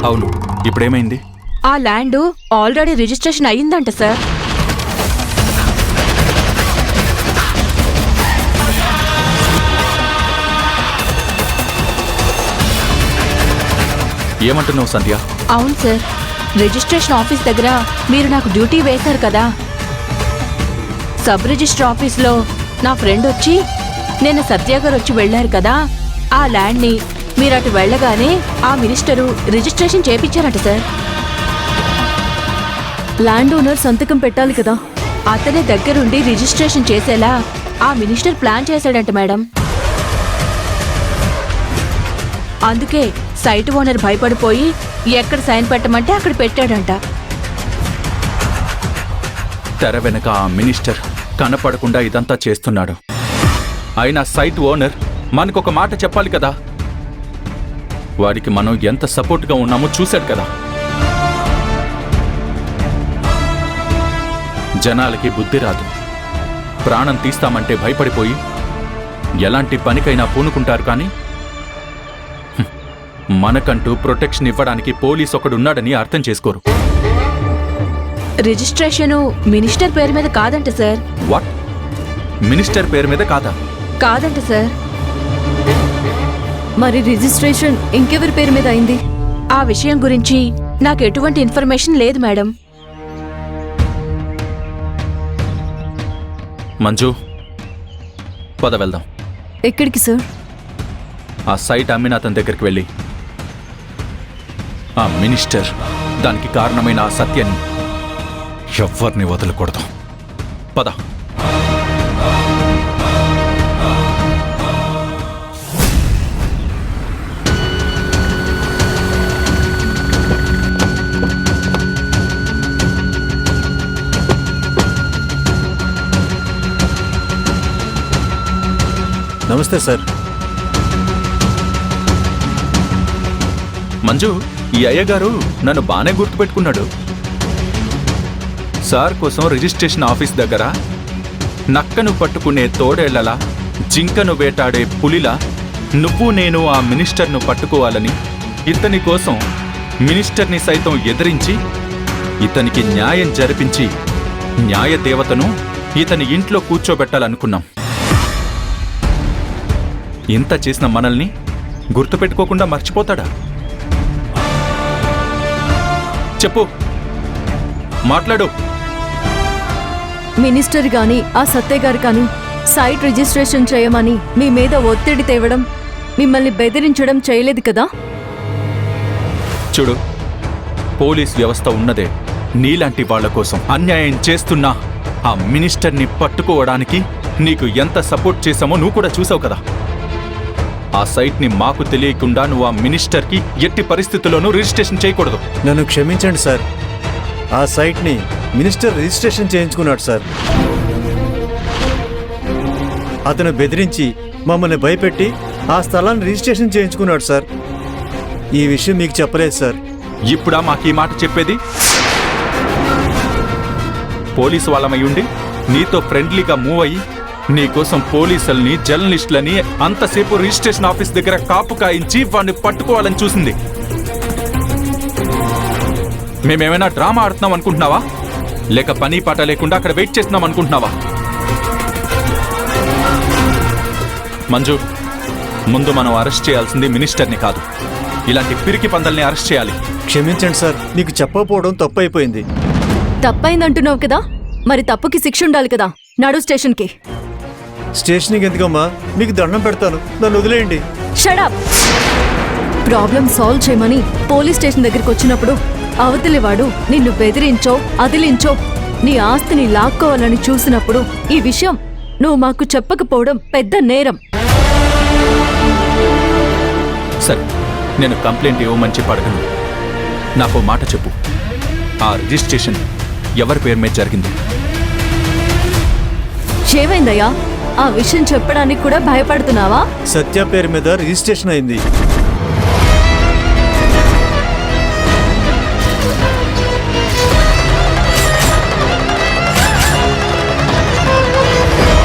అవును, ఇప్పుడేమైంది? ఆ land already registration అయ్యిందంట sir. ఏమంటున్నావు సంధ్య? అవును సార్, రిజిస్ట్రేషన్ ఆఫీస్ దగ్గర మీరు నాకు డ్యూటీ వేశారు కదా. సబ్ రిజిస్టర్ ఆఫీస్లో నా ఫ్రెండ్ వచ్చి నిన్న సత్యాగారు వచ్చి వెళ్లారు కదా, ఆ ల్యాండ్ని మీరు అటు వెళ్లగానే ఆ మినిస్టరు రిజిస్ట్రేషన్ చేపించారట సార్. ల్యాండ్ ఓనర్ సంతకం పెట్టాలి కదా. అతనే దగ్గరుండి రిజిస్ట్రేషన్ చేసేలా ఆ మినిస్టర్ ప్లాన్ చేశాడంట మేడం. అందుకే సైట్ ఓనర్ భయపడిపోయి ఎక్కడ సైన్ పెట్టమంటే అక్కడ పెట్టాడంట. తెర వెనక ఆ మినిస్టర్ కనపడకుండా ఇదంతా చేస్తున్నాడు. అయినా సైట్ ఓనర్ మనకొక మాట చెప్పాలి కదా. వాడికి మనం ఎంత సపోర్ట్గా ఉన్నామో చూశాడు కదా. జనాలకి బుద్ధి రాదు. ప్రాణం తీస్తామంటే భయపడిపోయి ఎలాంటి పనికైనా పూనుకుంటారు. కానీ మనకంటూ ప్రొటెక్షన్ ఇవ్వడానికి పోలీస్ ఒకడున్నాడని అర్థం చేసుకోరు. రిజిస్ట్రేషను మినిస్టర్ పేరు మీద కాదంట సార్. వాట్? మినిస్టర్ పేరు మీద కాదా? కాదంట సార్. మరి రిజిస్ట్రేషన్ ఇంకెవరి పేరు మీద అయింది? ఆ విషయం గురించి నాకు ఎటువంటి ఇన్ఫర్మేషన్ లేదు మేడం. మంజు, పద వెళ్దాం. ఎక్కడికి సార్? ఆ సైట్ అమ్మిన అతని దగ్గరికి వెళ్ళి ఆ మినిస్టర్, దానికి కారణమైన ఆ సత్యాన్ని ఎవ్వరిని వదలకూడదు. పద. నమస్తే సార్. మంజు, ఈ అయ్యగారు నన్ను బానే గుర్తుపెట్టుకున్నాడు. సార్ కోసం రిజిస్ట్రేషన్ ఆఫీస్ దగ్గర నక్కను పట్టుకునే తోడేళ్లలా, జింకను వేటాడే పులిలా నువ్వు నేను ఆ మినిస్టర్ను పట్టుకోవాలని, ఇతని కోసం మినిస్టర్ని సైతం ఎదిరించి ఇతనికి న్యాయం జరిపించి న్యాయ దేవతను ఇతని ఇంట్లో కూర్చోబెట్టాలనుకున్నాం. ఇంత చేసిన మనల్ని గుర్తుపెట్టుకోకుండా మర్చిపోతాడా? చెప్పు, మాట్లాడు. మినిస్టర్ గాని ఆ సత్య గారు కానీ సైట్ రిజిస్ట్రేషన్ చేయమని మీ మీద ఒత్తిడి తేవడం, మిమ్మల్ని బెదిరించడం చేయలేదు కదా? చూడు, పోలీస్ వ్యవస్థ ఉన్నదే నీలాంటి వాళ్ల కోసం. అన్యాయం చేస్తున్నా ఆ మినిస్టర్ని పట్టుకోవడానికి నీకు ఎంత సపోర్ట్ చేశామో నువ్వు కూడా చూసావు కదా. ఆ సైట్ని మాకు తెలియకుండా నువ్వు ఆ మినిస్టర్కి ఎట్టి పరిస్థితుల్లోనూ రిజిస్ట్రేషన్ చేయకూడదు. నన్ను క్షమించండి సార్. ఆ సైట్ని మినిస్టర్ రిజిస్ట్రేషన్ చేయించుకున్నాడు సార్. అతను బెదిరించి మమ్మల్ని భయపెట్టి ఆ స్థలాన్ని రిజిస్ట్రేషన్ చేయించుకున్నాడు సార్. ఈ విషయం మీకు చెప్పలేదు సార్. ఇప్పుడా మాకు ఈ మాట చెప్పేది? పోలీసు వాళ్ళమై ఉండి నీతో ఫ్రెండ్లీగా మూవ్ అయ్యి నీకోసం పోలీసుల్ని, జర్నలిస్టులని అంతసేపు రిజిస్ట్రేషన్ ఆఫీస్ దగ్గర కాపు కాయించి వాడిని పట్టుకోవాలని చూసింది. మేమేమైనా డ్రామా ఆడుతున్నాం అనుకుంటున్నావా? లేక పని పాట లేకుండా అక్కడ వెయిట్ చేస్తున్నాం అనుకుంటున్నావా? మంజు, ముందు మనం అరెస్ట్ చేయాల్సింది మినిస్టర్ని కాదు, ఇలాంటి పిరికి పందల్ని అరెస్ట్ చేయాలి. క్షమించండి సార్, మీకు చెప్పకపోవడం తప్పు అయిపోయింది. తప్పైందంటున్నావు కదా, మరి తప్పుకి శిక్ష ఉండాలి కదా. నడు స్టేషన్కి. స్టేషన్కి ఎందుకమ్మా? మీకు దండం పెడతాను, నన్ను వదిలేయండి. షడప్. ప్రాబ్లం సాల్వ్ చేయమని పోలీస్ స్టేషన్ దగ్గరికి వచ్చినప్పుడు అవతలివాడు నిన్ను బెదిరించో అదిలించో నీ ఆస్తిని లాక్కోవాలని చూసినప్పుడు ఈ విషయం నువ్వు మాకు చెప్పకపోవడం పెద్ద నేరం. సరే, నేను కంప్లైంట్ ఇవ్వమని చెప్పి అడగను. నాకు మాట చెప్పు, ఆ రిజిస్ట్రేషన్ ఎవరి పేరు మీద జరిగింది? ఏమైందయ్యా? ఆ విషయం చెప్పడానికి కూడా భయపడుతున్నావా? సత్య పేరు మీద రిజిస్ట్రేషన్ అయింది.